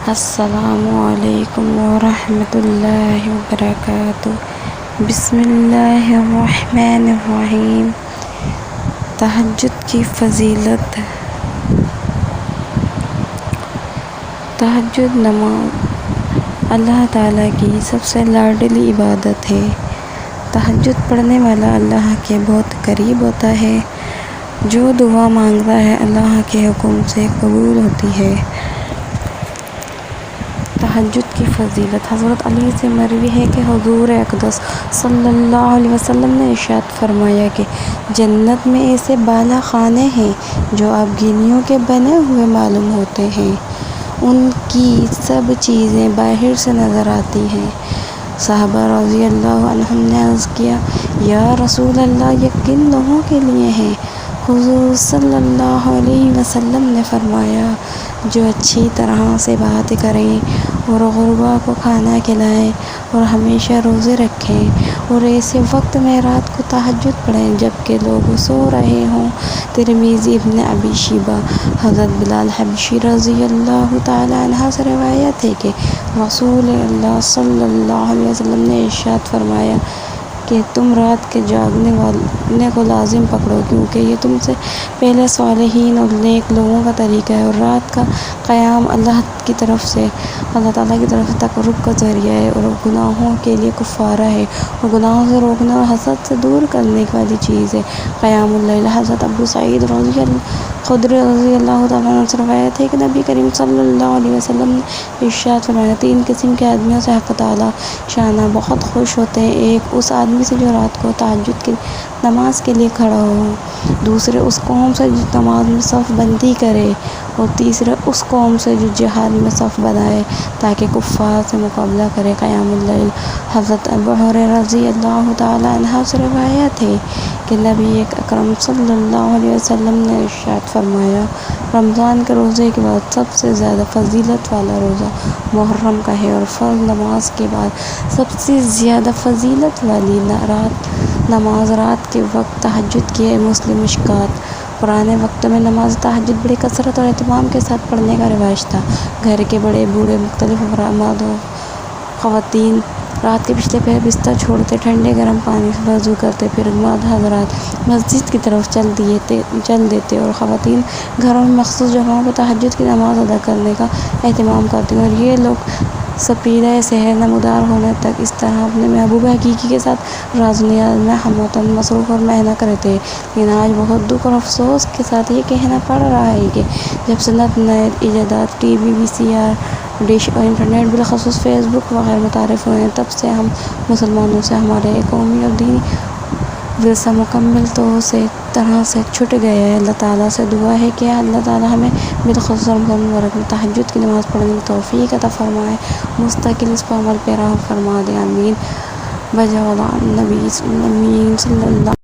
السلام علیکم ورحمۃ اللہ وبرکاتہ۔ بسم اللہ الرحمن الرحیم۔ تہجد کی فضیلت۔ تہجد نماز اللہ تعالیٰ کی سب سے لاڈلی عبادت ہے۔ تہجد پڑھنے والا اللہ کے بہت قریب ہوتا ہے۔ جو دعا مانگتا ہے اللہ کے حکم سے قبول ہوتی ہے۔ تہجد کی فضیلت۔ حضرت علی سے مروی ہے کہ حضور اقدس صلی اللہ علیہ وسلم نے ارشاد فرمایا کہ جنت میں ایسے بالا خانے ہیں جو آبگینیوں کے بنے ہوئے معلوم ہوتے ہیں۔ ان کی سب چیزیں باہر سے نظر آتی ہیں۔ صحابہ رضی اللہ عنہم نے عرض کیا، یا رسول اللہ، یہ کن لوگوں کے لیے ہیں؟ حضور صلی اللہ علیہ وسلم نے فرمایا، جو اچھی طرح سے بات کریں اور غربا کو کھانا کھلائیں اور ہمیشہ روزے رکھیں اور ایسے وقت میں رات کو تہجد پڑھیں جبکہ لوگ سو رہے ہوں۔ ترمذی۔ ابن ابی شیبہ۔ حضرت بلال حبشی رضی اللہ تعالیٰ عنہ سے روایت ہے کہ رسول اللہ صلی اللہ علیہ وسلم نے ارشاد فرمایا کہ تم رات کے جاگنے کو لازم پکڑو، کیونکہ یہ تم سے پہلے صالحین اور نیک لوگوں کا طریقہ ہے، اور رات کا قیام اللہ تعالیٰ کی طرف تقرب کا ذریعہ ہے اور گناہوں کے لیے کفارہ ہے اور گناہوں سے روکنے اور حسد سے دور کرنے والی چیز ہے۔ قیام اللیل۔ حضرت ابو سعید خدری رضی اللہ تعالیٰ عنہ سے روایت ہے کہ نبی کریم صلی اللہ علیہ وسلم نے ارشاد فرمایا، تین قسم کے آدمیوں سے حق تعالیٰ شانہ بہت خوش ہوتے ہیں۔ ایک اس آدمی سے جو رات کو تہجد کی نماز کے لیے کھڑا ہو، دوسرے اس قوم سے جو نماز میں صف بندی کرے، اور تیسرے اس قوم سے جو جہاد میں صف بنائے تاکہ کفار سے مقابلہ کرے۔ قیام اللیل۔ حضرت ابو ہریرہ رضی اللہ تعالیٰ عنہ سے روایت ہے کہ نبی اکرم صلی اللہ علیہ وسلم نے ارشاد فرمایا، رمضان کے روزے کے بعد سب سے زیادہ فضیلت والا روزہ محرم کا ہے، اور فرض نماز کے بعد سب سے زیادہ فضیلت والی نماز رات کے وقت تہجد کی ہے۔ مسلم۔ مشکوٰۃ۔ پرانے وقتوں میں نماز تہجد بڑی کثرت اور اہتمام کے ساتھ پڑھنے کا رواج تھا۔ گھر کے بڑے بوڑھے، مختلف مرد و خواتین رات کے پچھلے پہر بستر چھوڑتے، ٹھنڈے گرم پانی سے وضو کرتے، پھر مرد حضرات مسجد کی طرف چل دیتے اور خواتین گھروں میں مخصوص جگہوں پر تہجد کی نماز ادا کرنے کا اہتمام کرتی، اور یہ لوگ سپیدہ سحر نمودار ہونے تک اس طرح اپنے محبوب حقیقی کے ساتھ راز و نیاز میں ہموطن مصروف اور محنت کرتے ہیں۔ لیکن آج بہت دکھ اور افسوس کے ساتھ یہ کہنا پڑ رہا ہے کہ جب سے نئے ایجادات ٹی وی، وی سی آر، ڈش اور انٹرنیٹ، بالخصوص فیس بک وغیرہ متعارف ہوئے ہیں، تب سے ہم مسلمانوں سے ہمارے قومی اور دینی ورثہ مکمل طرح سے چھٹ گیا ہے۔ اللہ تعالیٰ سے دعا ہے کہ اللہ تعالیٰ ہمیں بالخصوص رمضان المبارک میں تہجد کی نماز پڑھنے کی توفیق عطا فرمائے، مستقل اس پر عمل پیرا فرما دے، آمین۔ بجا نبی صلی اللہ